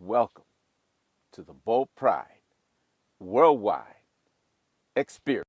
Welcome to the Bold Pride Worldwide Experience.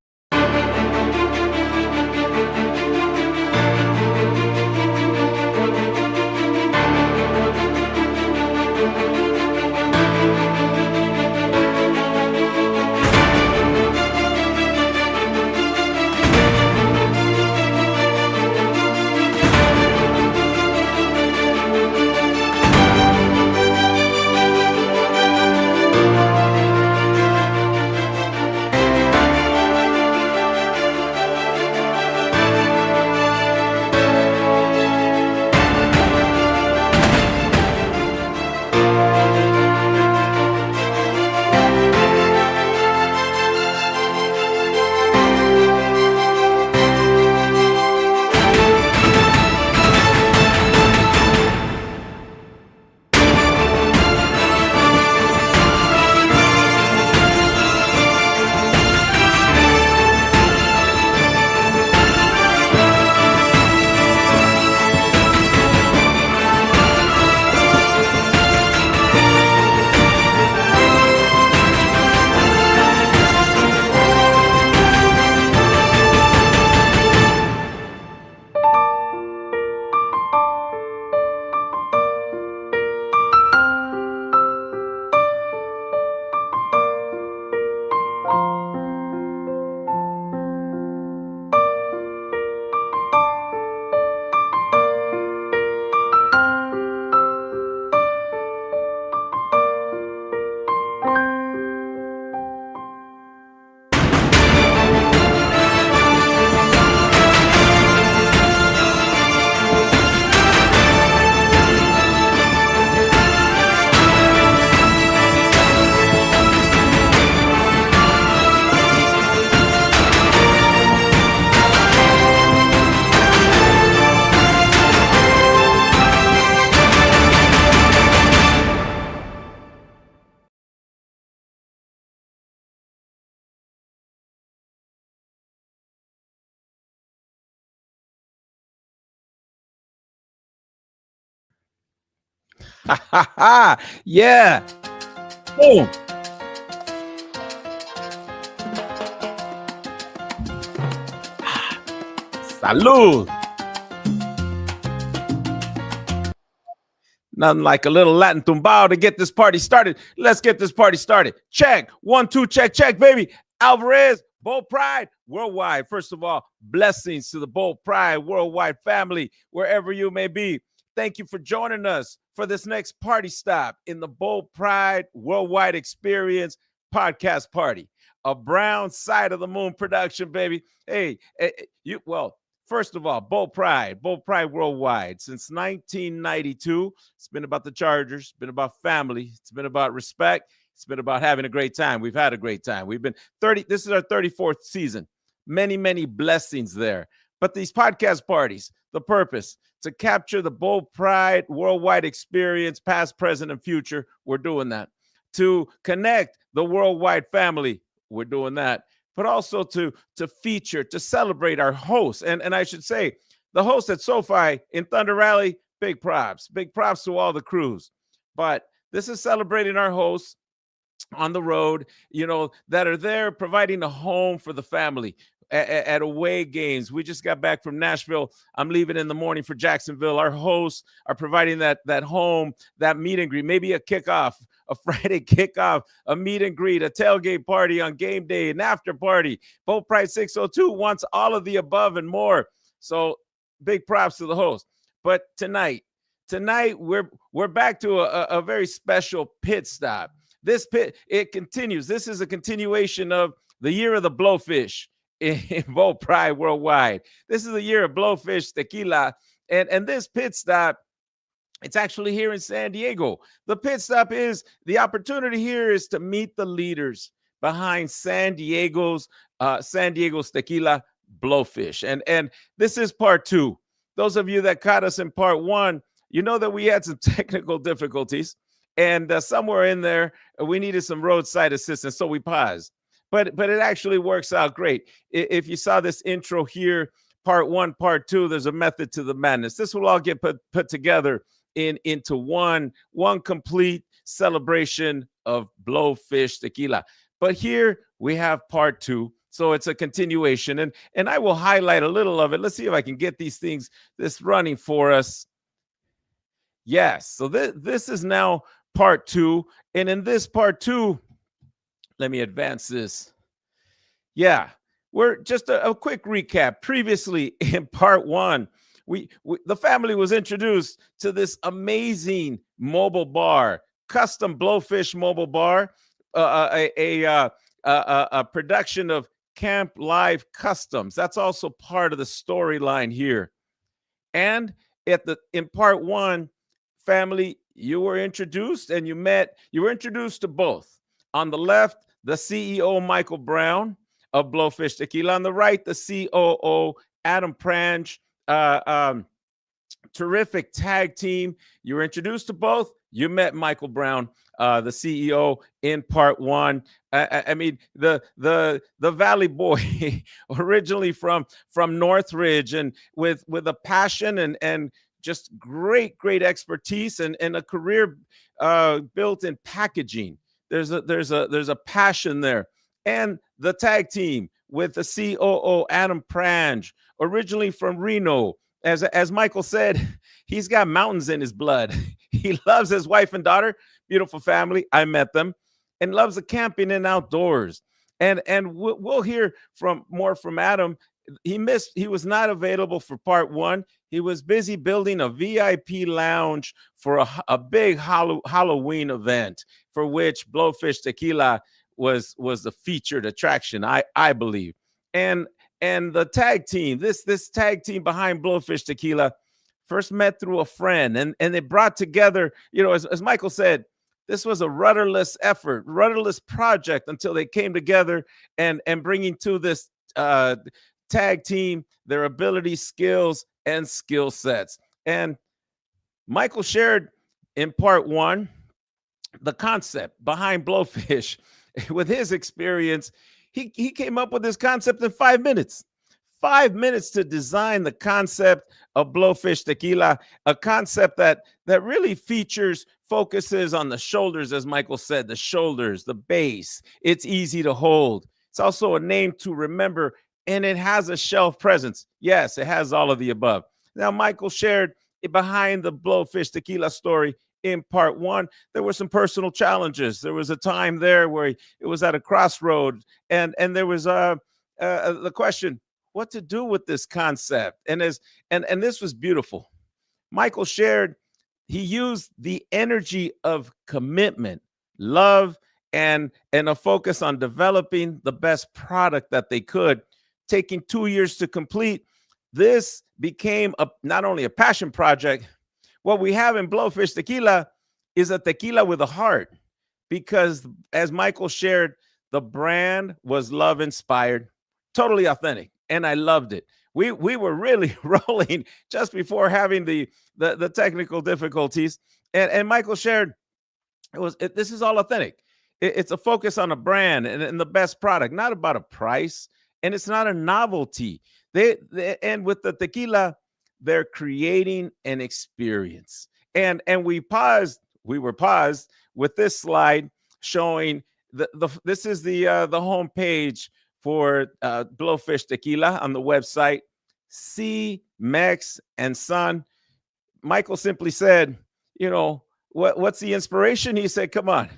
Yeah. Boom. Salud. Nothing like a little Latin tumbao to get this party started. Let's get this party started. Check. 1, 2, check, check, baby. Alvarez, Bold Pride Worldwide. First of all, blessings to the Bold Pride Worldwide family, wherever you may be. Thank you for joining us for this next party stop in the Bold Pride Worldwide Experience podcast party. A Brown Side of the Moon production, baby. Hey, first of all, Bold Pride Worldwide. Since 1992, it's been about the Chargers, it's been about family, it's been about respect, it's been about having a great time. We've had a great time. We've been this is our 34th season. Many, many blessings there. But these podcast parties, the purpose, to capture the Bold Pride Worldwide Experience, past, present, and future, we're doing that. To connect the worldwide family, we're doing that. But also to feature, to celebrate our hosts. And I should say, the hosts at SoFi in Thunder Rally, big props. Big props to all the crews. But this is celebrating our hosts on the road, that are there providing a home for the family at away games. We just got back from Nashville. I'm leaving in the morning for Jacksonville. Our hosts are providing that home, that meet and greet, maybe a kickoff, a Friday kickoff, a meet and greet, a tailgate party on game day, an after party. Bold Pride 602 wants all of the above and more. So big props to the host. But tonight we're back to a very special pit stop. This pit, it continues. This is a continuation of the year of the Blowfish in Bold Pride Worldwide. This is the year of Blowfish, Tequila, and this pit stop, it's actually here in San Diego. The pit stop is, the opportunity here is to meet the leaders behind San Diego's Tequila Blowfish. And this is part 2. Those of you that caught us in part 1, you know that we had some technical difficulties. And somewhere in there, we needed some roadside assistance, so we paused. But it actually works out great. If you saw this intro here, part 1, part 2, there's a method to the madness. This will all get put together into one complete celebration of Blowfish Tequila. But here we have part 2. So it's a continuation, and I will highlight a little of it. Let's see if I can get these things this running for us. Yes, so this is now part 2, and in this part 2, let me advance this. Yeah, we're just a quick recap. Previously in part 1, the family was introduced to this amazing mobile bar, custom Blowfish mobile bar, a production of Camp Live Customs. That's also part of the storyline here. And in part 1, family, you were introduced and you were introduced to both. On the left, the CEO Michael Brown of Blowfish Tequila. On the right, the COO Adam Prange. Terrific tag team. You were introduced to both. You met Michael Brown, the CEO, in part 1. I mean, the Valley Boy, originally from Northridge, and with a passion and just great expertise and a career built in packaging. There's a passion there. And the tag team with the COO Adam Prange, originally from Reno. As Michael said, he's got mountains in his blood. He loves his wife and daughter, beautiful family. I met them, and loves the camping and outdoors. And we'll hear more from Adam. He was not available for part 1. He was busy building a VIP lounge for a big Halloween event, for which Blowfish Tequila was the featured attraction, I believe. And the tag team, this tag team behind Blowfish Tequila, first met through a friend, and they brought together, as Michael said, this was a rudderless effort, rudderless project, until they came together and bringing to this tag team their abilities, skills, and skill sets. And Michael shared in part 1 the concept behind Blowfish. With his experience, he came up with this concept in 5 minutes. 5 minutes to design the concept of Blowfish Tequila, a concept that really focuses on the shoulders, as Michael said, the shoulders, the base. It's easy to hold. It's also a name to remember, and it has a shelf presence. Yes, it has all of the above. Now, Michael shared behind the Blowfish Tequila story. In part 1, there were some personal challenges. There was a time there where it was at a crossroad, and there was the question, what to do with this concept. And this was beautiful. Michael shared he used the energy of commitment, love, and a focus on developing the best product that they could, taking 2 years to complete. This became not only a passion project. What we have in Blowfish Tequila is a tequila with a heart, because, as Michael shared, the brand was love inspired, totally authentic, and I loved it. We were really rolling just before having the technical difficulties, and Michael shared this is all authentic. It's a focus on a brand and the best product, not about a price, and it's not a novelty. And with the tequila, they're creating an experience. And we were paused with this slide showing this is the homepage for Blowfish Tequila on the website. Sea, Mex, and Sun. Michael simply said, what's the inspiration? He said, come on,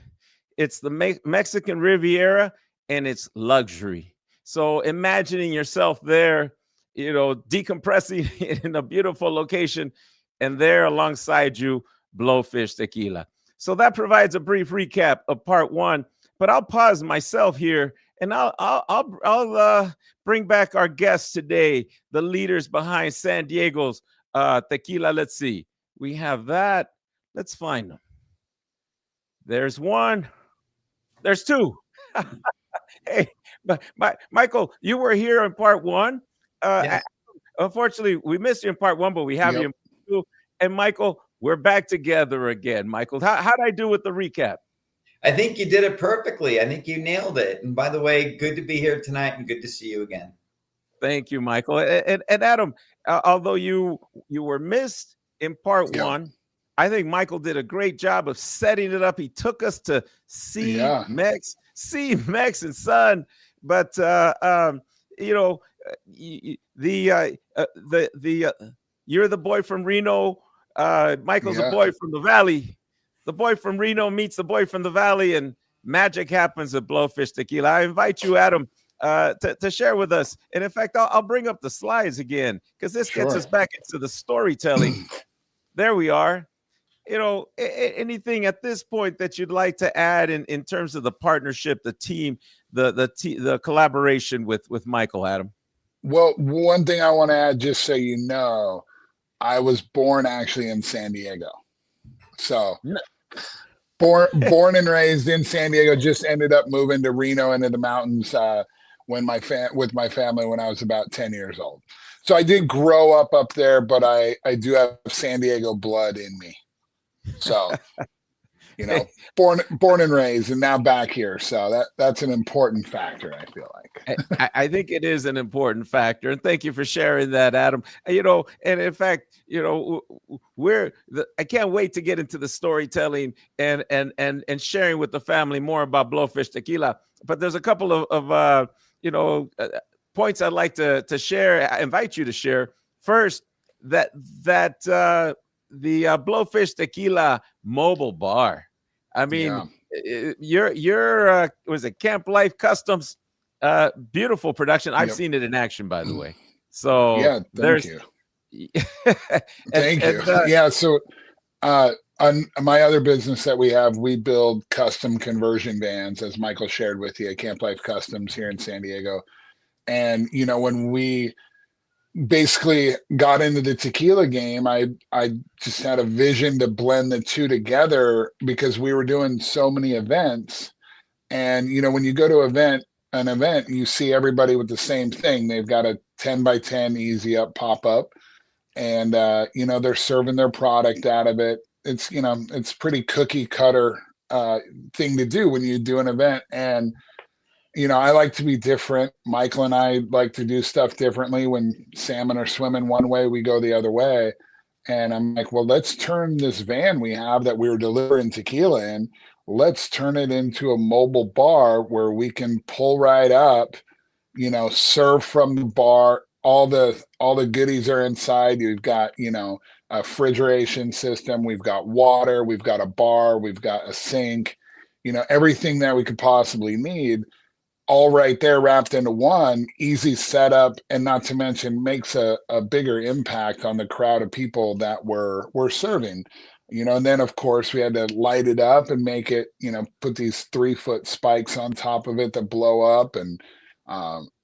it's the Mexican Riviera and it's luxury. So imagining yourself there, decompressing in a beautiful location, and there alongside you, Blowfish Tequila. So that provides a brief recap of part 1, but I'll pause myself here, and I'll bring back our guests today, the leaders behind San Diego's tequila. Let's see. We have that. Let's find them. There's one. There's two. Hey, Michael, you were here in part 1. Yes. Unfortunately, we missed you in part 1, but we have you in part 2. And Michael, we're back together again. Michael, how did I do with the recap? I think you did it perfectly. I think you nailed it. And by the way, good to be here tonight and good to see you again. Thank you, Michael. And Adam, although you were missed in part 1, I think Michael did a great job of setting it up. He took us to see Mex and Son, but you know, you're the boy from Reno. Michael's a boy from the Valley. The boy from Reno meets the boy from the Valley, and magic happens at Blowfish Tequila. I invite you, Adam, to share with us. And in fact, I'll bring up the slides again because this gets us back into the storytelling. There we are. You know, anything at this point that you'd like to add in terms of the partnership, the team, the collaboration with Michael, Adam? Well, one thing I want to add, just so you know, I was born actually in San Diego. So born and raised in San Diego, just ended up moving to Reno into the mountains with my family when I was about 10 years old. So I did grow up there, but I do have San Diego blood in me. So, you know, born and raised, and now back here. So that's an important factor, I feel like. I think it is an important factor, and thank you for sharing that, Adam. You know, and in fact, you know, I can't wait to get into the storytelling and sharing with the family more about Blowfish Tequila. But there's a couple of points I'd like to share. I invite you to share. First, that the Blowfish Tequila mobile bar. I mean, your was it Camp Life Customs? Beautiful production. I've seen it in action, by the way. So yeah, thank you. Thank you. Yeah. So on my other business that we have, we build custom conversion vans, as Michael shared with you, at Camp Life Customs here in San Diego. And, you know, when we basically got into the tequila game, I just had a vision to blend the two together because we were doing so many events. And, you know, when you go to an event, you see everybody with the same thing. They've got a 10 by 10 easy up pop up, and you know, they're serving their product out of it. It's, you know, it's pretty cookie cutter thing to do when you do an event. And, you know, I like to be different. Michael and I like to do stuff differently. When salmon are swimming one way, we go the other way. And I'm like, well, let's turn this van we have that we were delivering tequila in, let's turn it into a mobile bar where we can pull right up, you know, serve from the bar. All the goodies are inside. You've got, you know, a refrigeration system. We've got water. We've got a bar. We've got a sink. You know, everything that we could possibly need, all right there, wrapped into one. Easy setup, and not to mention makes a bigger impact on the crowd of people that we're serving. You know, and then of course we had to light it up and make it, you know, put these 3-foot spikes on top of it that blow up. And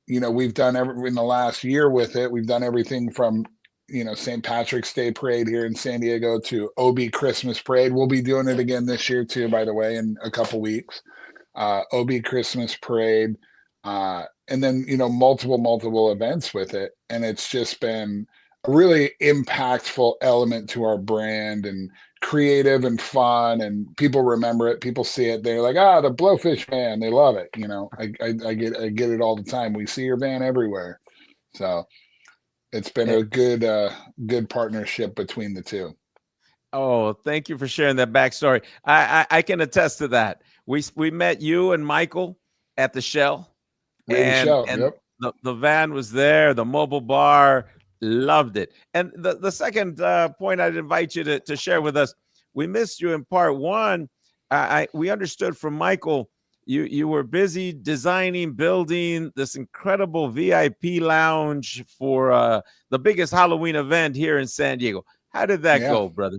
you know, we've done in the last year with it. We've done everything from, you know, St. Patrick's Day parade here in San Diego to OB Christmas parade. We'll be doing it again this year too, by the way, in a couple weeks. OB Christmas parade, and then, you know, multiple events with it. And it's just been a really impactful element to our brand, and creative and fun, and people remember it. People see it. They're like, the Blowfish van. They love it. You know, I get it all the time. We see your van everywhere. So it's been a good partnership between the two. Oh, thank you for sharing that backstory. I can attest to that. We met you and Michael at the Shell, and the van was there, the mobile bar. Loved it. And the second point I'd invite you to share with us, we missed you in part one. We understood from Michael, you were busy designing, building this incredible VIP lounge for the biggest Halloween event here in San Diego. How did that go, brother?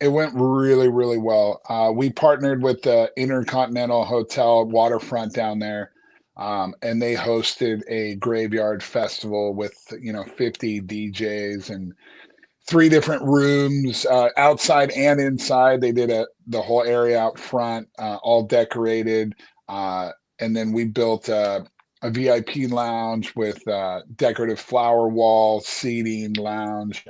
It went really, really well. We partnered with the Intercontinental Hotel waterfront down there. And they hosted a graveyard festival with, you know, 50 DJs and 3 different rooms, outside and inside. They did the whole area out front, all decorated. And then we built a VIP lounge with decorative flower wall, seating lounge,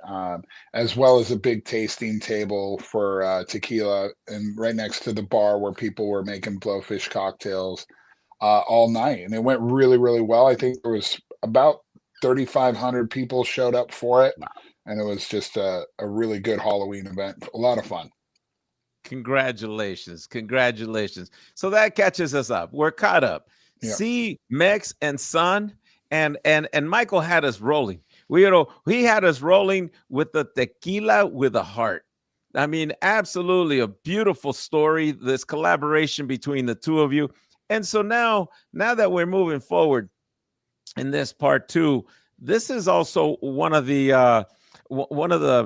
as well as a big tasting table for tequila, and right next to the bar where people were making Blowfish cocktails all night. And it went really, really well. I think there was about 3,500 people showed up for it. and it was just a really good Halloween event. A lot of fun. Congratulations. So that catches us up. We're caught up. Yep. See, Mex and Son and Michael had us rolling. He had us rolling with the tequila with a heart. I mean, absolutely a beautiful story, this collaboration between the two of you. And so now that we're moving forward in this part 2, this is also one of the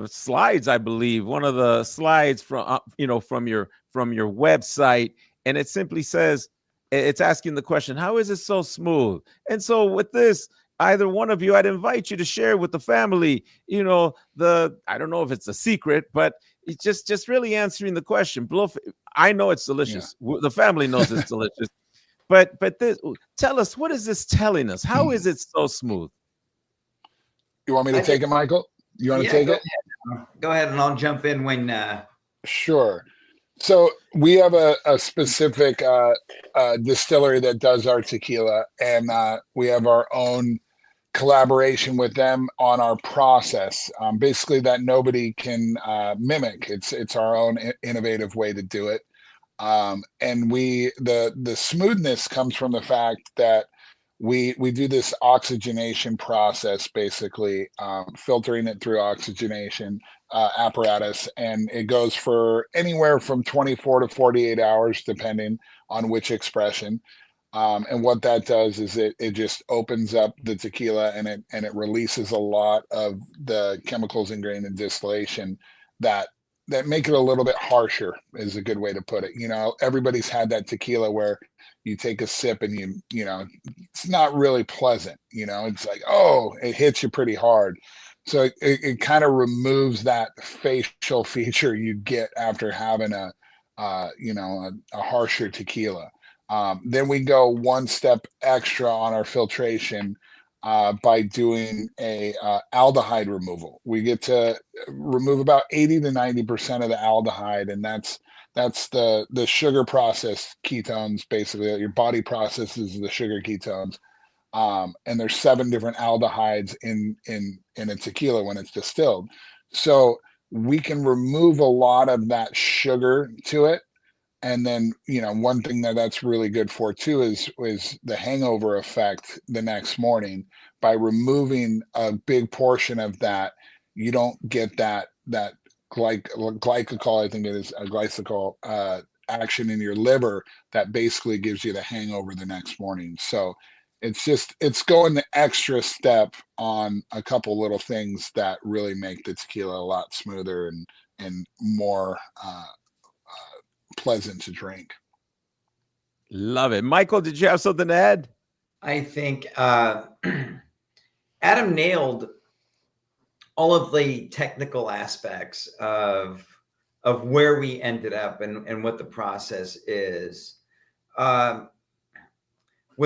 slides, I believe, one of the slides from from your website, and it simply says, it's asking the question, how is it so smooth? And so with this, either one of you, I'd invite you to share with the family, I don't know if it's a secret, but it's just really answering the question. I know it's delicious. Yeah. The family knows it's delicious. But tell us, what is this telling us? How is it so smooth? You want me to take it, Michael? You want to take it? Go ahead, and I'll jump in when. Sure. So we have a specific distillery that does our tequila, and we have our own collaboration with them on our process, basically that nobody can mimic. It's our own innovative way to do it. And the smoothness comes from the fact that we do this oxygenation process, basically filtering it through oxygenation apparatus, and it goes for anywhere from 24 to 48 hours, depending on which expression. And what that does is it just opens up the tequila, and it releases a lot of the chemicals ingrained in distillation that make it a little bit harsher, is a good way to put it. Everybody's had that tequila where you take a sip and it's not really pleasant. It's like, oh, it hits you pretty hard. So it kind of removes that facial feature you get after having a harsher tequila. Then we go one step extra on our filtration by doing a aldehyde removal. We get to remove about 80 to 90% of the aldehyde, and that's the sugar processed ketones, basically, that your body processes the sugar ketones. And there's 7 different aldehydes in a tequila when it's distilled. So we can remove a lot of that sugar to it. And then, one thing that's really good for too is the hangover effect the next morning. By removing a big portion of that, you don't get that glycol, I think it is a glycol action in your liver that basically gives you the hangover the next morning. So it's going the extra step on a couple little things that really make the tequila a lot smoother and more pleasant to drink. Love it. Michael, did you have something to add? I think Adam nailed all of the technical aspects of where we ended up and what the process is. When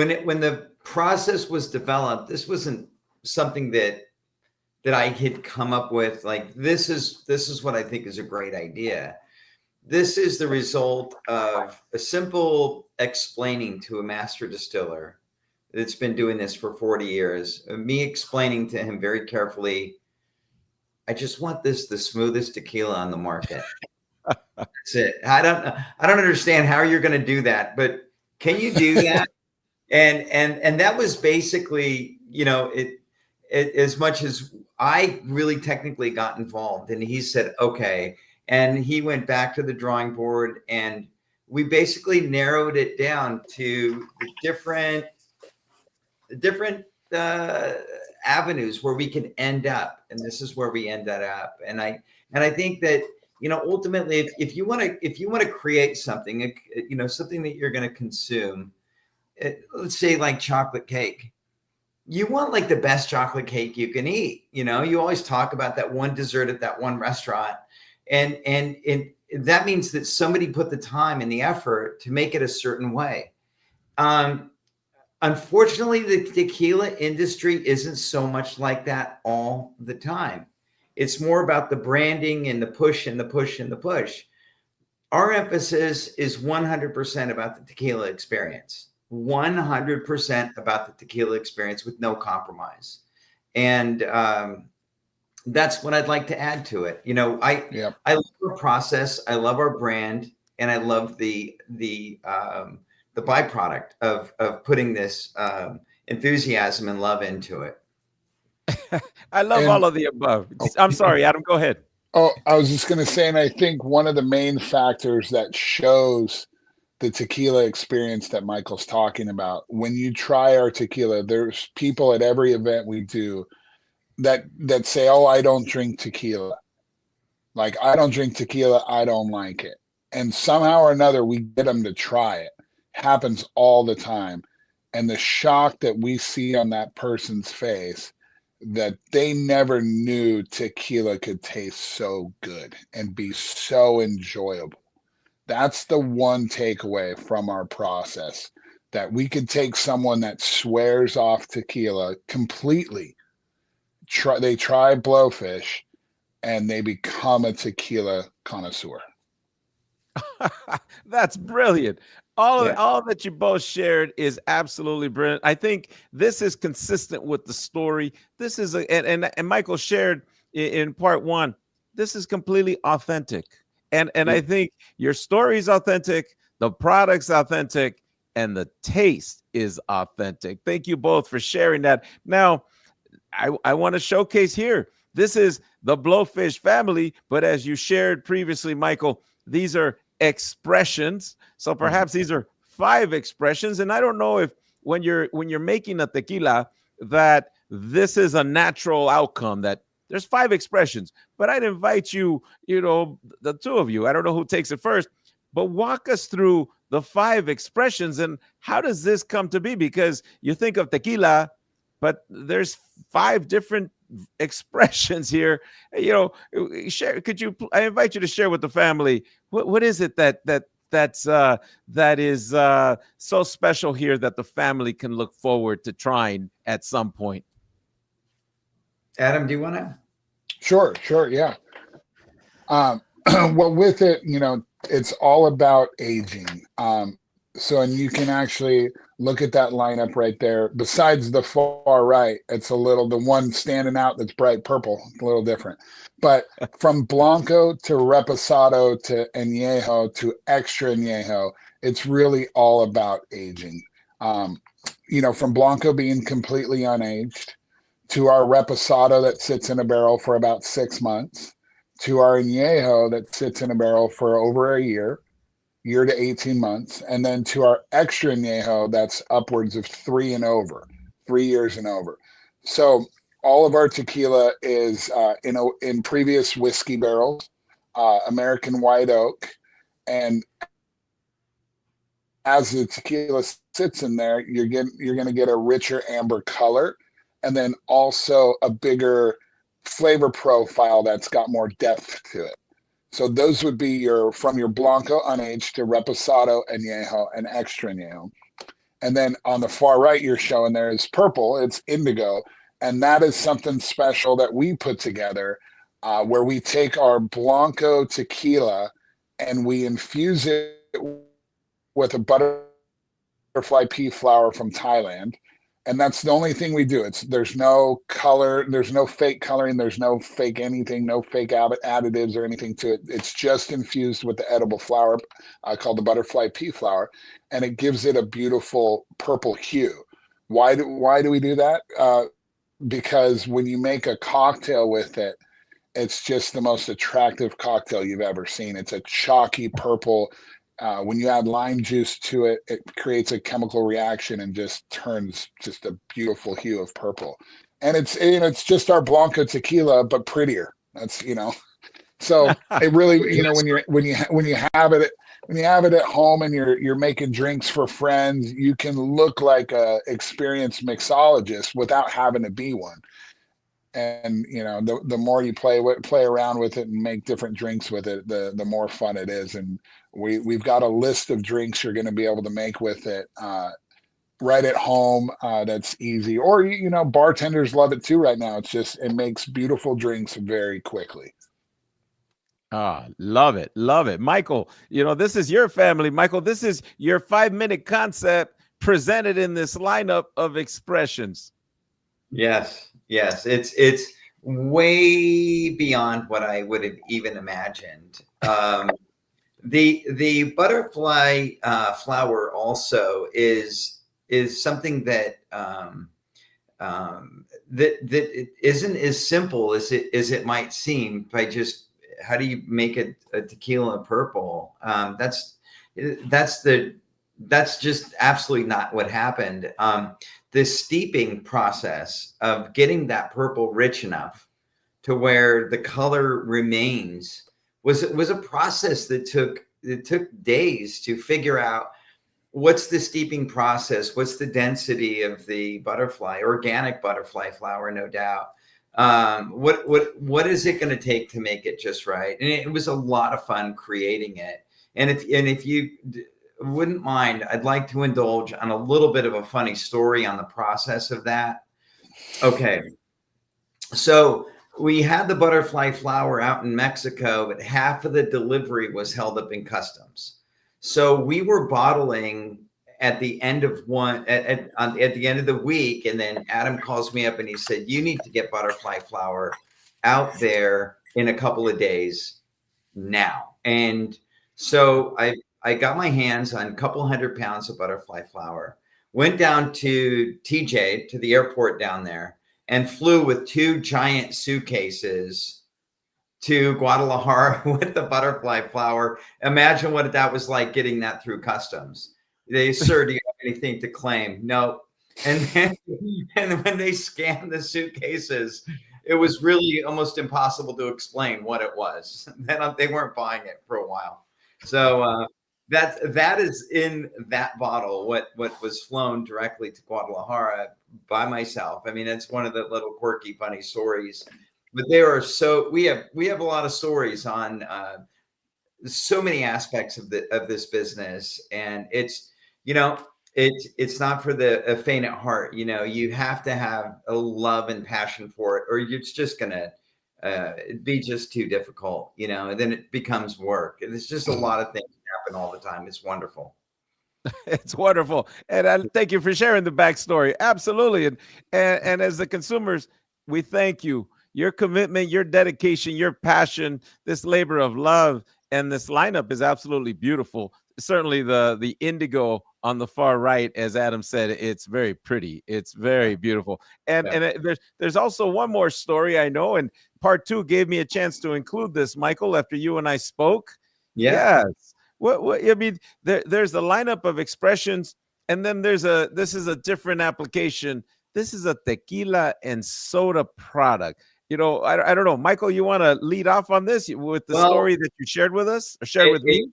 the process was developed, this wasn't something that I had come up with. Like, this is what I think is a great idea. This is the result of a simple explaining to a master distiller that's been doing this for 40 years, me explaining to him very carefully, I just want the smoothest tequila on the market. That's it. I don't understand how you're going to do that, but can you do that? and that was basically, it as much as I really technically got involved, and he said, okay. And he went back to the drawing board, and we basically narrowed it down to the different avenues where we can end up. And this is where we ended up. And I think that, ultimately, if you want to create something, something that you're going to consume, let's say like chocolate cake, you want like the best chocolate cake you can eat. You always talk about that one dessert at that one restaurant. And that means that somebody put the time and the effort to make it a certain way. Unfortunately, the tequila industry isn't so much like that all the time. It's more about the branding and the push and the push and the push. Our emphasis is 100% about the tequila experience, 100% about the tequila experience with no compromise. And that's what I'd like to add to it. You know, I love our process, I love our brand, and I love the byproduct of putting this enthusiasm and love into it. I love all of the above. I'm sorry, Adam, go ahead. Oh, I was just going to say, and I think one of the main factors that shows the tequila experience that Michael's talking about, when you try our tequila, there's people at every event we do that say, oh, I don't drink tequila. Like, I don't drink tequila, I don't like it. And somehow or another, we get them to try it. Happens all the time. And the shock that we see on that person's face that they never knew tequila could taste so good and be so enjoyable. That's the one takeaway from our process, that we could take someone that swears off tequila completely, they try Blowfish, and they become a tequila connoisseur. That's brilliant. All that you both shared is absolutely brilliant. I think this is consistent with the story. This is and Michael shared in part one, this is completely authentic. And I think your story is authentic, the product's authentic, and the taste is authentic. Thank you both for sharing that. Now, I want to showcase here. This is the Blowfish family, but as you shared previously, Michael, these are expressions. So perhaps these are 5 expressions. And I don't know if when you're making a tequila that this is a natural outcome, that there's 5 expressions. But I'd invite you, the two of you, I don't know who takes it first, but walk us through the 5 expressions and how does this come to be? Because you think of tequila, but there's 5 different expressions here. Share. I invite you to share with the family what is it that is so special here that the family can look forward to trying at some point. Adam, do you want to? Sure, yeah. Well, with it, it's all about aging. So, and you can actually look at that lineup right there. Besides the far right, it's the one standing out that's bright purple, a little different. But from Blanco to Reposado to Añejo to Extra Añejo, it's really all about aging. From Blanco being completely unaged to our Reposado that sits in a barrel for about 6 months to our Añejo that sits in a barrel for over a year to 18 months, and then to our Extra Añejo that's upwards of 3 years and over. So all of our tequila is in previous whiskey barrels, American white oak, and as the tequila sits in there, you're going to get a richer amber color, and then also a bigger flavor profile that's got more depth to it. So those would be from your Blanco unaged to Reposado Añejo and Extra Añejo. And then on the far right, you're showing there is purple, it's indigo. And that is something special that we put together where we take our Blanco tequila and we infuse it with a butterfly pea flower from Thailand. And that's the only thing we do. There's no color, there's no fake coloring, there's no fake anything, no fake additives or anything to it. It's just infused with the edible flower called the butterfly pea flower, and it gives it a beautiful purple hue. Why do we do that? Because when you make a cocktail with it, it's just the most attractive cocktail you've ever seen. It's a chalky purple. When you add lime juice to it, it creates a chemical reaction and just turns just a beautiful hue of purple. And it's just our Blanco tequila, but prettier. That's so it really when you have it at home and you're making drinks for friends, you can look like a experienced mixologist without having to be one. And the more you play around with it and make different drinks with it, the more fun it is. And we've got a list of drinks you're going to be able to make with it right at home. That's easy. Or bartenders love it too right now. It makes beautiful drinks very quickly. Love it. Michael, this is your family. Michael, this is your 5-minute concept presented in this lineup of expressions. Yes. It's way beyond what I would have even imagined. The butterfly flower also is something that that it isn't as simple as it might seem by just how do you make a tequila purple. That's just absolutely not what happened. The steeping process of getting that purple rich enough to where the color remains was a process that took days to figure out. What's the steeping process? What's the density of the butterfly, organic butterfly flower, no doubt. What is it going to take to make it just right? And it was a lot of fun creating it. And if you wouldn't mind, I'd like to indulge on a little bit of a funny story on the process of that. Okay. So we had the butterfly flower out in Mexico, but half of the delivery was held up in customs. So we were bottling at the end of at the end of the week, and then Adam calls me up and he said, "You need to get butterfly flower out there in a couple of days now." And so I got my hands on a couple 100 pounds of butterfly flower, went down to TJ, to the airport down there, and flew with 2 giant suitcases to Guadalajara with the butterfly flower. Imagine what that was like getting that through customs. They, "Sir, do you have anything to claim?" No. And then, and when they scanned the suitcases, it was really almost impossible to explain what it was. Then they weren't buying it for a while. So that is in that bottle, what was flown directly to Guadalajara by myself. I mean, it's one of the little quirky, funny stories. But there are we have a lot of stories on so many aspects of this business, and it's it's not for the faint at heart. You have to have a love and passion for it, or it's just gonna be just too difficult. And then it becomes work. There's just a lot of things happen all the time. It's wonderful. It's wonderful, and I thank you for sharing the backstory. Absolutely, and as the consumers, we thank you. Your commitment, your dedication, your passion, this labor of love, and this lineup is absolutely beautiful. Certainly the indigo on the far right, as Adam said, it's very pretty. It's very beautiful. And there's also one more story I know, and part 2 gave me a chance to include this, Michael, after you and I spoke. Yeah. Yes. What I mean, there's a lineup of expressions, and then this is a different application. This is a tequila and soda product. I don't know, Michael, you want to lead off on this with the story that you shared with us, or shared with me?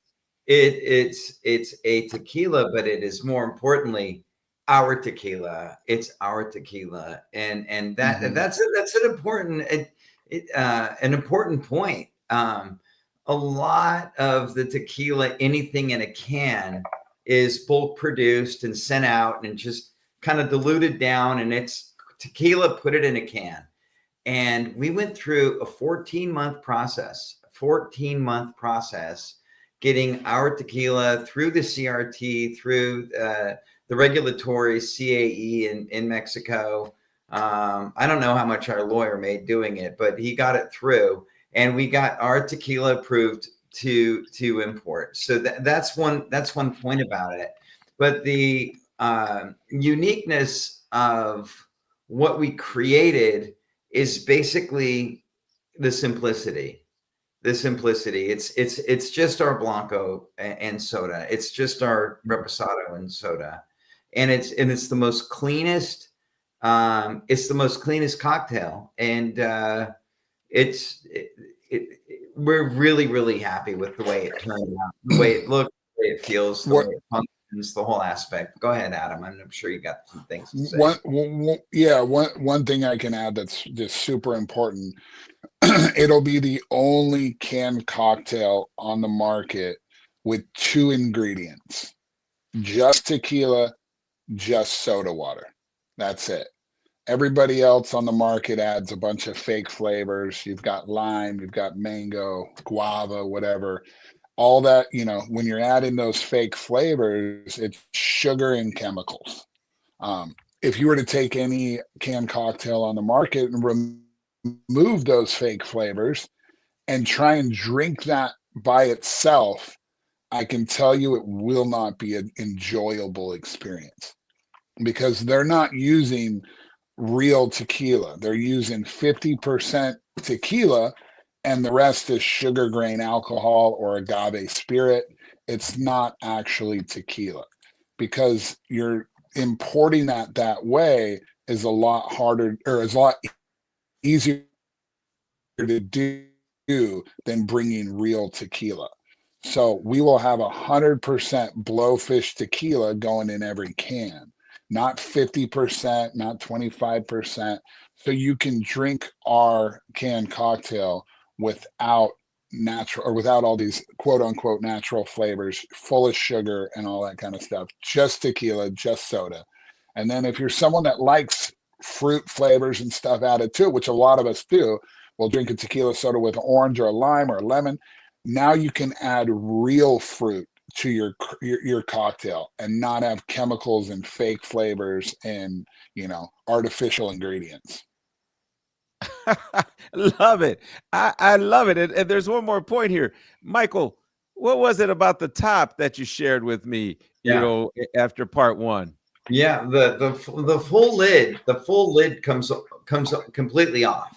It's a tequila, but it is more importantly our tequila. It's our tequila, and that's an important point. A lot of the tequila, anything in a can, is bulk produced and sent out and just kind of diluted down, and it's tequila, put it in a can. And we went through a 14-month process, getting our tequila through the CRT, through the regulatory CAE in Mexico. I don't know how much our lawyer made doing it, but he got it through, and we got our tequila approved to import. So that's one point about it. But the uniqueness of what we created is basically the simplicity. It's just our Blanco and soda. It's just our Reposado and soda, and it's the most cleanest. It's the most cleanest cocktail, and we're really, really happy with the way it turned out, the way it looked, the way it feels, the way it functions, the whole aspect. Go ahead, Adam. I'm sure you got some things to say. One thing I can add that's just super important. It'll be the only canned cocktail on the market with 2 ingredients: just tequila, just soda water. That's it. Everybody else on the market adds a bunch of fake flavors. You've got lime, you've got mango, guava, whatever. All that, when you're adding those fake flavors, it's sugar and chemicals. If you were to take any canned cocktail on the market and remove those fake flavors and try and drink that by itself, I can tell you it will not be an enjoyable experience, because they're not using real tequila. They're using 50% tequila and the rest is sugar grain alcohol or agave spirit. It's not actually tequila, because you're importing that way is a lot harder, or is a lot easier to do than bringing real tequila. So we will have 100% Blowfish tequila going in every can, not 50%, not 25%. So you can drink our canned cocktail without natural, or without all these quote unquote natural flavors, full of sugar and all that kind of stuff. Just tequila, just soda. And then if you're someone that likes fruit flavors and stuff added to it, which a lot of us do, we'll drink a tequila soda with an orange or a lime or a lemon. Now you can add real fruit to your cocktail and not have chemicals and fake flavors and, you know, artificial ingredients. Love it. I love it. And there's one more point here. Michael, what was it about the top that you shared with me, you know, after part one? Yeah, the full lid comes completely off,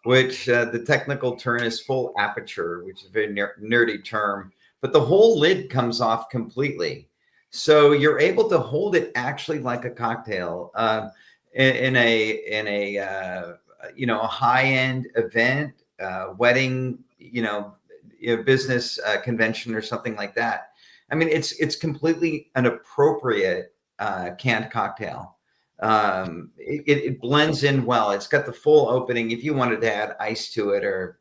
which the technical term is full aperture, which is a very nerdy term, but the whole lid comes off completely. So you're able to hold it actually like a cocktail in a you know, a high-end event, wedding, you know, business convention or something like that. I mean, it's completely an appropriate canned cocktail. It blends in well. It's got the full opening. If you wanted to add ice to it, or,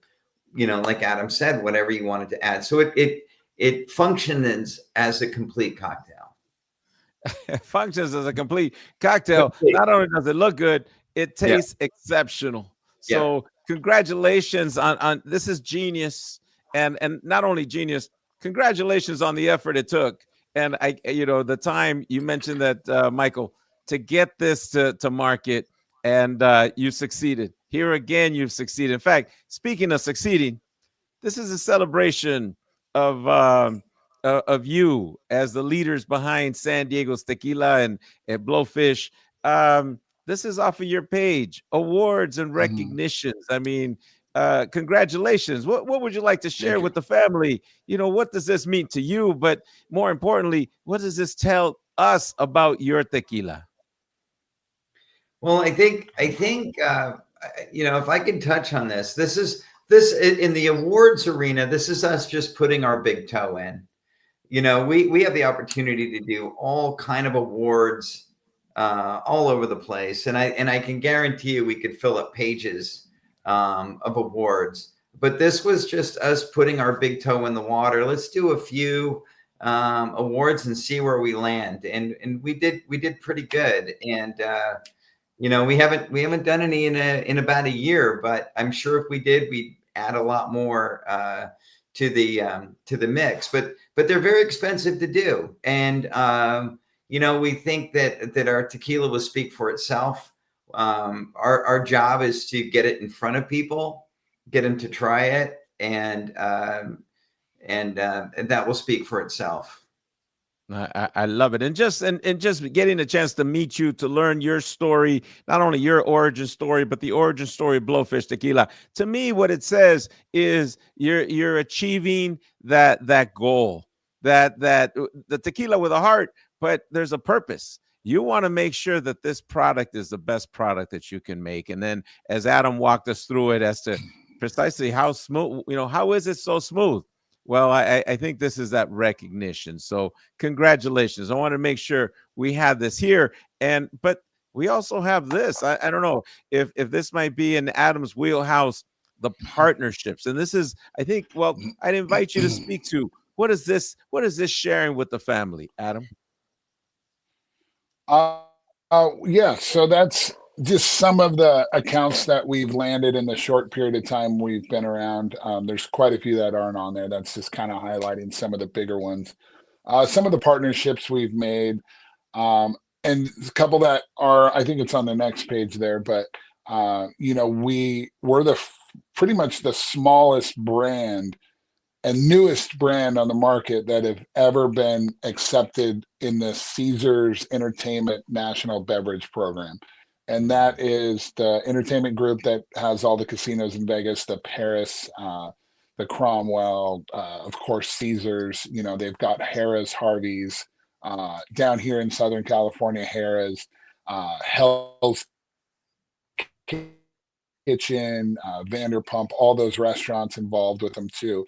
you know, like Adam said, whatever you wanted to add. So it functions as a complete cocktail. It functions as a complete cocktail. Not only does it look good, it tastes exceptional. So congratulations on this is genius. And not only genius, congratulations on the effort it took. And you know, the time you mentioned that, Michael, to get this to market, and you succeeded. Here again, you've succeeded. In fact, speaking of succeeding, this is a celebration of you as the leaders behind San Diego's Tequila and Blowfish. This is off of your page, awards and recognitions. I mean, congratulations. What would you like to share with the family? You know, what does this mean to you? But more importantly, what does this tell us about your tequila? Well, I think you know, if I can touch on this in the awards arena, this is us just putting our big toe in. You know, we have the opportunity to do all kind of awards all over the place, and I can guarantee you we could fill up pages of awards. But this was just us putting our big toe in the water. Let's do a few awards and see where we land, and we did pretty good. And you know, we haven't done any in about a year, but I'm sure if we did, we'd add a lot more to the mix. But they're very expensive to do, and you know, we think that our tequila will speak for itself. Our job is to get it in front of people, get them to try it, and that will speak for itself. I love it. And just getting a chance to meet you, to learn your story, not only your origin story, but the origin story of Blowfish Tequila. To me, what it says is you're achieving that goal, that the tequila with a heart, but there's a purpose. You want to make sure that this product is the best product that you can make. And then as Adam walked us through it as to precisely how smooth, you know, how is it so smooth? Well, I think this is that recognition. So congratulations. I want to make sure we have this here. But we also have this. I don't know if this might be in Adam's wheelhouse, the partnerships. And this is, I think, well, I'd invite you to speak to what is this sharing with the family, Adam? Yeah, so that's just some of the accounts that we've landed in the short period of time we've been around. There's quite a few that aren't on there. That's just kind of highlighting some of the bigger ones. Some of the partnerships we've made, and a couple that are, I think it's on the next page there, but we're pretty much the smallest brand and newest brand on the market that have ever been accepted in the Caesars Entertainment National Beverage Program. And that is the entertainment group that has all the casinos in Vegas, the Paris, the Cromwell, of course, Caesars. They've got Harrah's, Harvey's, down here in Southern California, Harrah's, Hell's Kitchen, Vanderpump, all those restaurants involved with them too.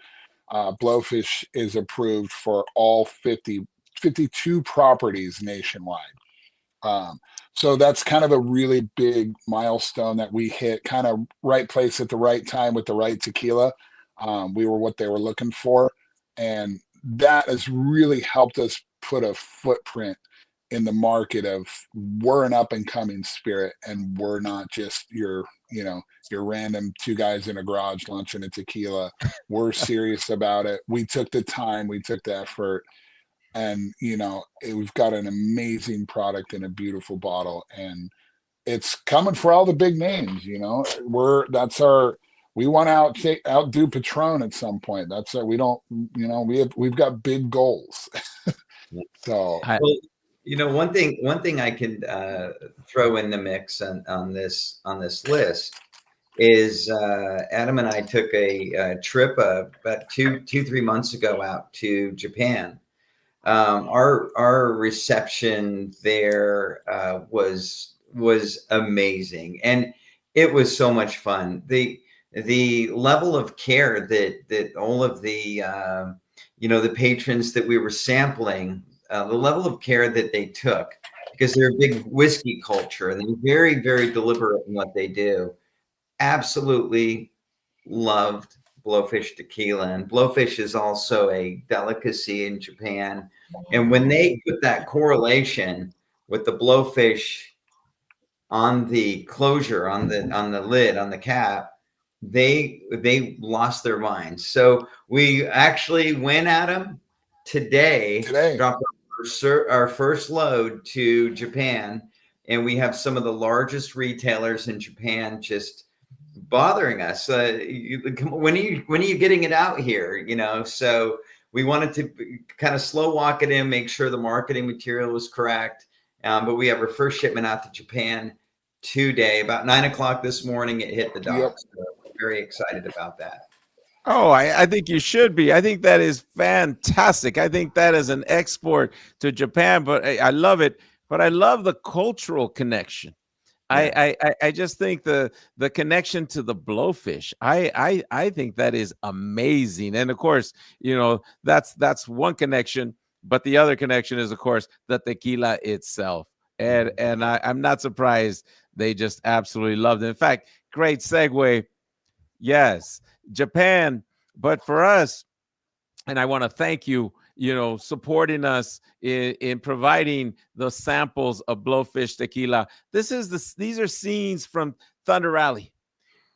Blowfish is approved for all 52 properties nationwide. So that's kind of a really big milestone that we hit, kind of right place at the right time with the right tequila. We were what they were looking for. And that has really helped us put a footprint in the market of we're an up and coming spirit, and we're not just your random two guys in a garage launching a tequila. We're serious about it. We took the time, we took the effort, and we've got an amazing product in a beautiful bottle, and it's coming for all the big names. We want to outdo Patron at some point. That's it. We've got big goals. So one thing I can throw in the mix on this list is Adam and I took a trip about 3 months ago out to Japan. Our reception there was amazing, and it was so much fun. The level of care that all of the the patrons that we were sampling, the level of care that they took, because they're a big whiskey culture and they're very, very deliberate in what they do. Absolutely loved Blowfish tequila, and Blowfish is also a delicacy in Japan. And when they put that correlation with the Blowfish on the closure, on the lid, on the cap, they lost their minds. So we actually went at them today. Dropped our first load to Japan, and we have some of the largest retailers in Japan just bothering us. When are you getting it out here? So we wanted to kind of slow walk it in, make sure the marketing material was correct. But we have our first shipment out to Japan today, about 9 o'clock this morning. It hit the docks. So very excited about that. Oh, I think you should be. I think that is fantastic. I think that is an export to Japan, but I love it. But I love the cultural connection. Yeah. I just think the connection to the Blowfish, I think that is amazing. And of course, that's one connection, but the other connection is, of course, the tequila itself. And I'm not surprised they just absolutely loved it. In fact, great segue. Yes, Japan. But for us, and I want to thank you, supporting us in providing the samples of Blowfish tequila. These are scenes from Thunder Rally.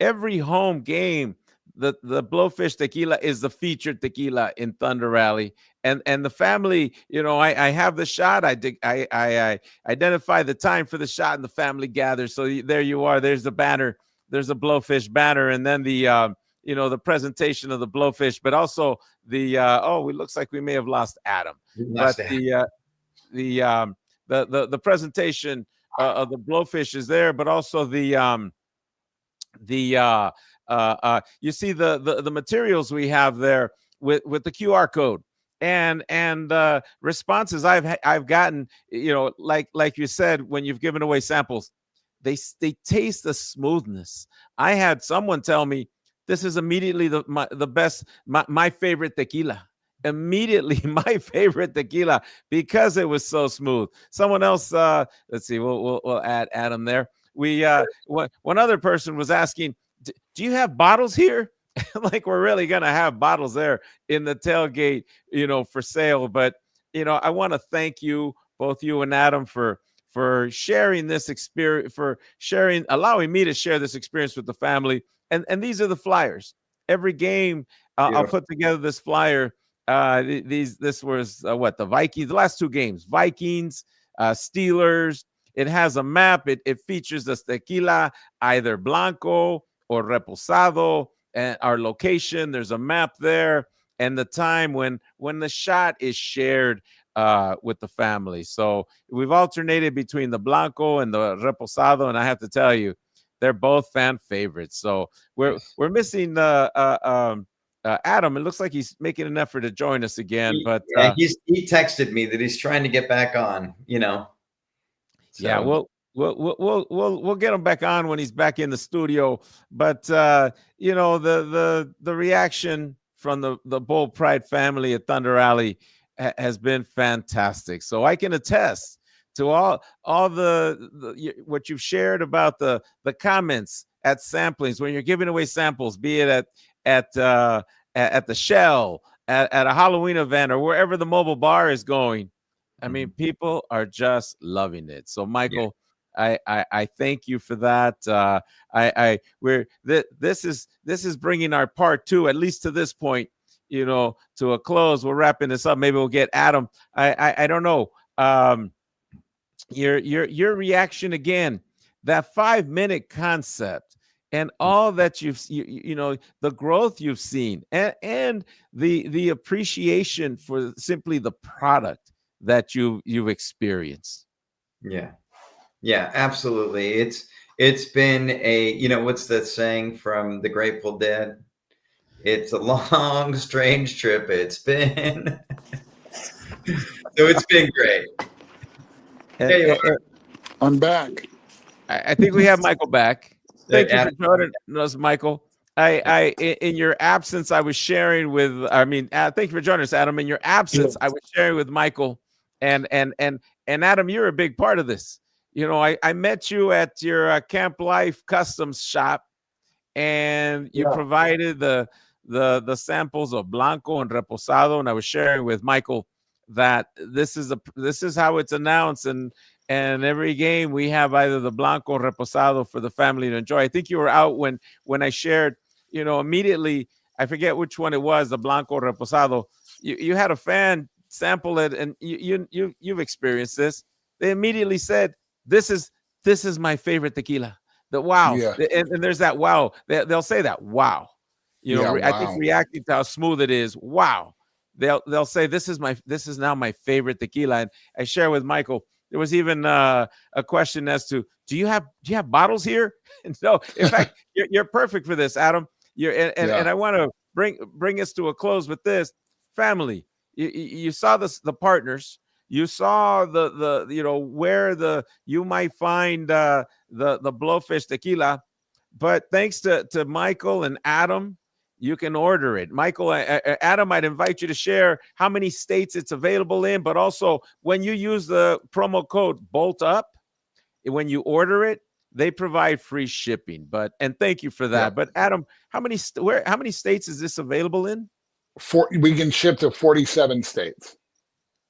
Every home game, the Blowfish tequila is the featured tequila in Thunder Rally. And the family, I have the shot. I identify the time for the shot, and the family gathers. So there you are. There's the banner. There's a Blowfish banner, and then the the presentation of the Blowfish, but also the it looks like we may have lost Adam. But the presentation of the Blowfish is there, but also you see the materials we have there with the QR code and responses I've gotten, like you said, when you've given away samples, they taste the smoothness. I had someone tell me this is immediately the best, my favorite tequila. Immediately my favorite tequila because it was so smooth. Someone else, let's see, we'll add Adam there. One other person was asking, do you have bottles here? Like we're really gonna have bottles there in the tailgate, for sale. But I want to thank you, both you and Adam, for sharing this experience, allowing me to share this experience with the family. And these are the flyers. Every game, I'll put together this flyer. This was the Vikings, the last two games, Vikings, Steelers, It has a map. It features the tequila, either blanco or reposado, and our location. There's a map there, and the time when the shot is shared with the family. So we've alternated between the blanco and the reposado, and I have to tell you, they're both fan favorites. So we're missing Adam. It looks like he's making an effort to join us again, but he texted me that he's trying to get back on. So. Yeah, we'll get him back on when he's back in the studio. But the reaction from the Bull Pride family at Thunder Alley has been fantastic. So I can attest to all what you've shared about the comments at samplings when you're giving away samples, be it at the Shell, at a Halloween event, or wherever the mobile bar is going. I mean, people are just loving it. So, Michael, I thank you for that. This is bringing our part 2, at least to this point, to a close. We're wrapping this up. Maybe we'll get Adam. I don't know. Your reaction again, that 5-minute concept, and all that the growth you've seen, and the appreciation for simply the product that you've experienced. Yeah, absolutely. It's been a, what's that saying from the Grateful Dead? It's a long, strange trip. It's been so it's been great. I'm back. I think we have Michael back. Thank you for joining us, Michael. In your absence, I was sharing with. Thank you for joining us, Adam. In your absence, I was sharing with Michael, and Adam, you're a big part of this. I met you at your Camp Life Customs shop, and you provided the samples of Blanco and Reposado, and I was sharing with Michael that this is how it's announced, and every game we have either the Blanco or Reposado for the family to enjoy. I think you were out when I shared, immediately, I forget which one it was, the Blanco or Reposado. You had a fan sample it, and you've experienced this. They immediately said, this is my favorite tequila. Wow. Yeah. And there's that wow. They'll say that wow. Wow. I think reacting to how smooth it is, wow. They'll say this is now my favorite tequila. And I share with Michael, there was even a question as to, do you have bottles here? And so, in fact, you're perfect for this, Adam. And I want to bring us to a close with this. Family, you saw the partners. You saw the where you might find the Blowfish tequila, but thanks to Michael and Adam, you can order it. Michael, Adam, I'd invite you to share how many states it's available in, but also when you use the promo code BOLTUP, when you order it, they provide free shipping. And thank you for that. Yeah. But Adam, how many states is this available in? We can ship to 47 states.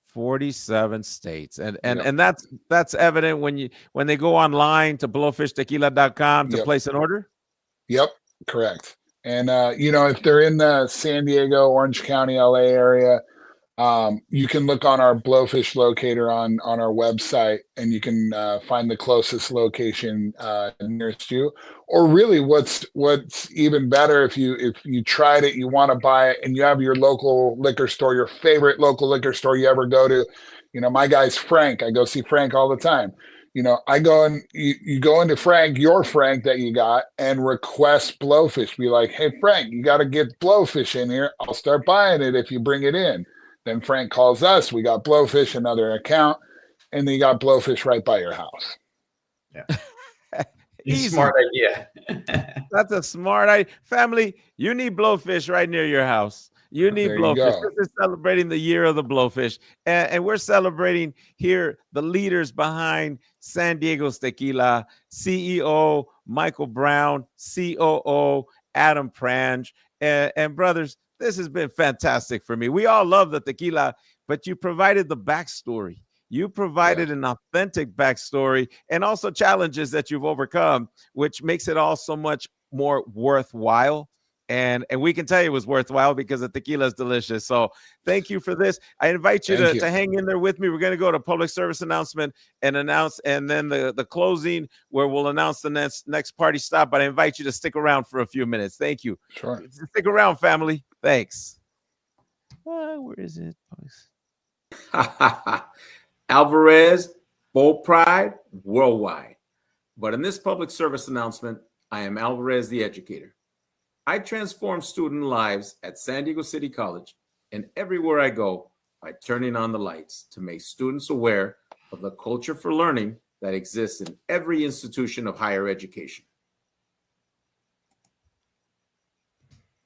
47 states. And that's evident when they go online to blowfishtequila.com to place an order? Yep, correct. And if they're in the San Diego, Orange County, LA area, you can look on our Blowfish locator on our website, and you can find the closest location nearest you. Or really, what's even better, if you tried it, you want to buy it, and you have your local liquor store, your favorite local liquor store you ever go to. My guy's Frank. I go see Frank all the time. I go and you go into your Frank that you got, and request Blowfish. Be like, hey, Frank, you got to get Blowfish in here. I'll start buying it if you bring it in. Then Frank calls us. We got Blowfish, another account, and then you got Blowfish right by your house. Yeah. Smart idea. That's a smart idea. Family, you need Blowfish right near your house. You need Blowfish. This is celebrating the year of the Blowfish. And we're celebrating here the leaders behind San Diego's Tequila, CEO Michael Brown, COO Adam Prange. And brothers, this has been fantastic for me. We all love the tequila, but you provided the backstory. You provided an authentic backstory, and also challenges that you've overcome, which makes it all so much more worthwhile. And we can tell you it was worthwhile because the tequila is delicious. So thank you for this. I invite you to hang in there with me. We're going to go to public service announcement and then the closing where we'll announce the next party stop. But I invite you to stick around for a few minutes. Thank you. Sure. Stick around, family. Thanks. Where is it? Alvarez, Bold Pride, Worldwide. But in this public service announcement, I am Alvarez, the educator. I transform student lives at San Diego City College and everywhere I go by turning on the lights to make students aware of the culture for learning that exists in every institution of higher education.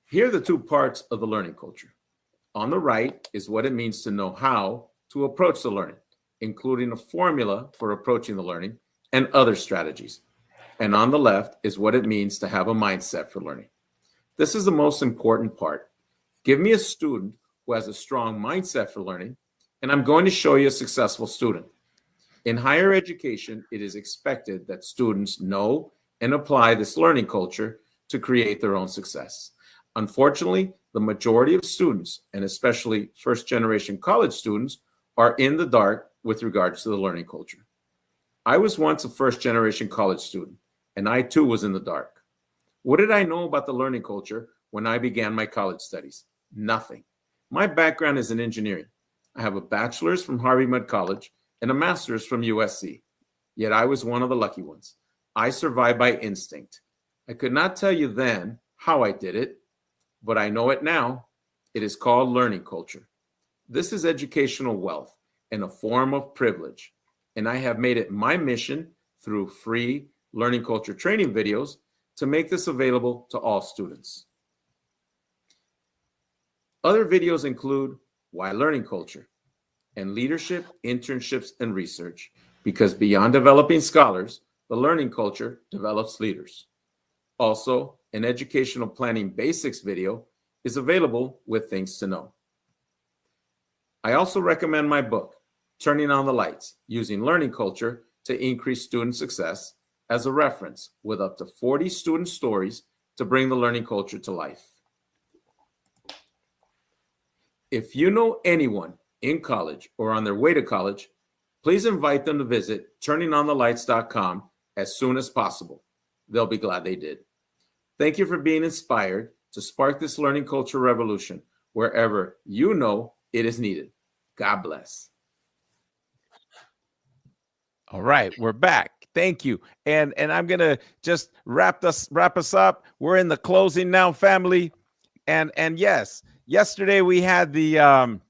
Here are the two parts of the learning culture. On the right is what it means to know how to approach the learning, including a formula for approaching the learning and other strategies. And on the left is what it means to have a mindset for learning. This is the most important part. Give me a student who has a strong mindset for learning, and I'm going to show you a successful student. In higher education, it is expected that students know and apply this learning culture to create their own success. Unfortunately, the majority of students, and especially first-generation college students, are in the dark with regards to the learning culture. I was once a first-generation college student, and I too was in the dark. What did I know about the learning culture when I began my college studies? Nothing. My background is in engineering. I have a bachelor's from Harvey Mudd College and a master's from USC. Yet I was one of the lucky ones. I survived by instinct. I could not tell you then how I did it, but I know it now. It is called learning culture. This is educational wealth and a form of privilege. And I have made it my mission through free learning culture training videos to make this available to all students. Other videos include Why Learning Culture and Leadership, Internships, and Research, because beyond developing scholars, the learning culture develops leaders. Also, an educational planning basics video is available with things to know. I also recommend my book, Turning on the Lights, Using Learning Culture to Increase Student Success, as a reference with up to 40 student stories to bring the learning culture to life. If you know anyone in college or on their way to college, please invite them to visit turningonthelights.com as soon as possible. They'll be glad they did. Thank you for being inspired to spark this learning culture revolution wherever you know it is needed. God bless. All right, we're back. Thank you. And I'm going to just wrap us up. We're in the closing now, family. And yes, yesterday we had the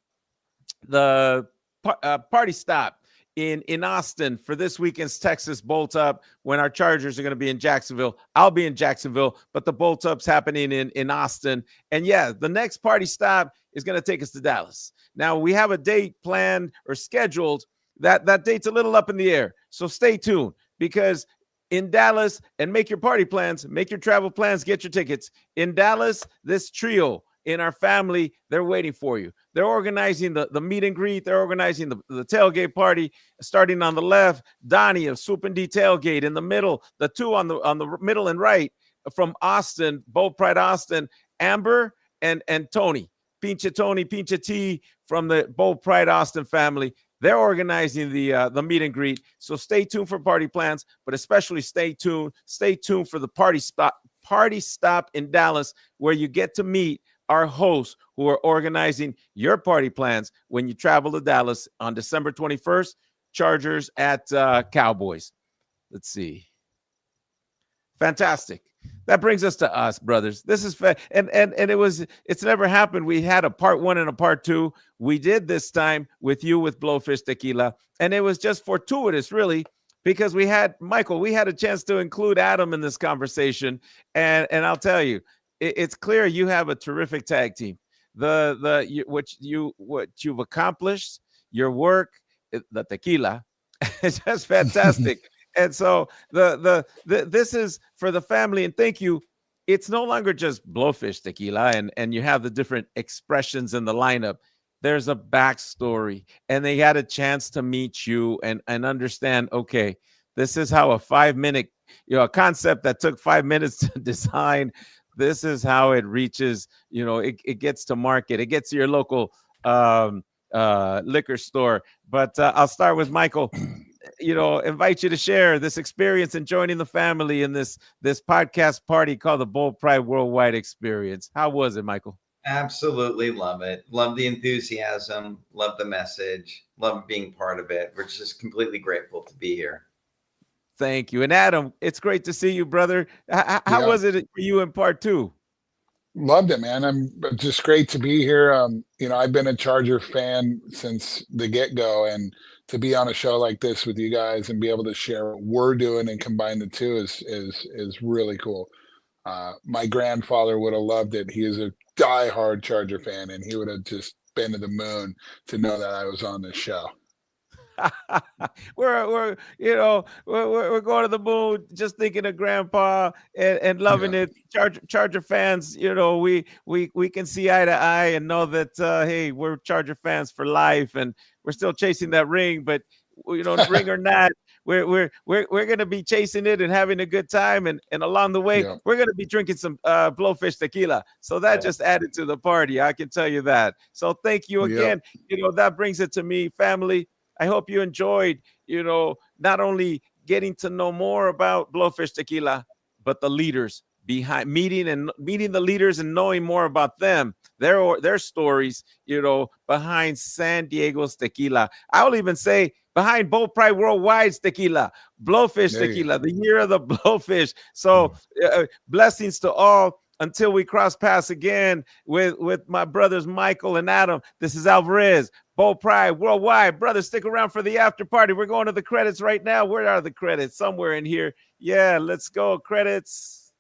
party stop in Austin for this weekend's Texas Bolt Up when our Chargers are going to be in Jacksonville. I'll be in Jacksonville, but the Bolt Up's happening in Austin. And yeah, the next party stop is going to take us to Dallas. Now we have a date planned or scheduled. That date's a little up in the air. So stay tuned, because in Dallas, and make your party plans, make your travel plans, get your tickets. In Dallas, this trio in our family, they're waiting for you. They're organizing the meet and greet. They're organizing the tailgate party. Starting on the left, Donnie of Swoop and D Tailgate. In the middle, the two on the middle and right from Austin, Bold Pride Austin, Amber and Tony. Pinche Tony, Pinche T from the Bold Pride Austin family. They're organizing the meet and greet. So stay tuned for party plans, but especially stay tuned for the party stop in Dallas, where you get to meet our hosts who are organizing your party plans when you travel to Dallas on December 21st. Chargers at Cowboys. Let's see. Fantastic. That brings us to us, brothers. This is and it's never happened. We had a part 1 and a part 2. We did this time with you with Blowfish Tequila, and it was just fortuitous, really, because we had a chance to include Adam in this conversation, and I'll tell you, it's clear you have a terrific tag team. What you've accomplished, your work, the tequila, it's just fantastic. And so this is for the family, and thank you. It's no longer just Blowfish Tequila, and you have the different expressions in the lineup. There's a backstory, and they had a chance to meet you and understand, okay, this is how a 5-minute, a concept that took 5 minutes to design This is how it reaches, it gets to market. It gets to your local liquor store. But I'll start with Michael. Invite you to share this experience and joining the family in this podcast party called the Bold Pride Worldwide Experience. How was it, Michael? Absolutely love it. Love the enthusiasm. Love the message. Love being part of it. We're just completely grateful to be here. Thank you. And Adam, it's great to see you, brother. How was it for you in part 2? Loved it, man. I'm just great to be here. I've been a Charger fan since the get-go, and to be on a show like this with you guys and be able to share what we're doing and combine the two is really cool. My grandfather would have loved it. He is a diehard Charger fan, and he would have just been to the moon to know that I was on this show. we're going to the moon just thinking of grandpa and loving it. Charger fans, we can see eye to eye and know that hey, we're Charger fans for life, and we're still chasing that ring. But ring or not, we're gonna be chasing it and having a good time, and along the way we're gonna be drinking some Blowfish tequila. So that just added to the party, I can tell you that. So thank you again. That brings it to me, family. I hope you enjoyed, not only getting to know more about Blowfish Tequila, but the leaders behind meeting the leaders and knowing more about them, their stories, behind San Diego's tequila. I will even say behind Bold Pride Worldwide's tequila, Blowfish Tequila, the year of the Blowfish. So blessings to all. Until we cross paths again with my brothers Michael and Adam, this is Alvarez, Bold Pride Worldwide. Brothers, stick around for the after party. We're going to the credits right now. Where are the credits? Somewhere in here. Yeah, let's go. Credits.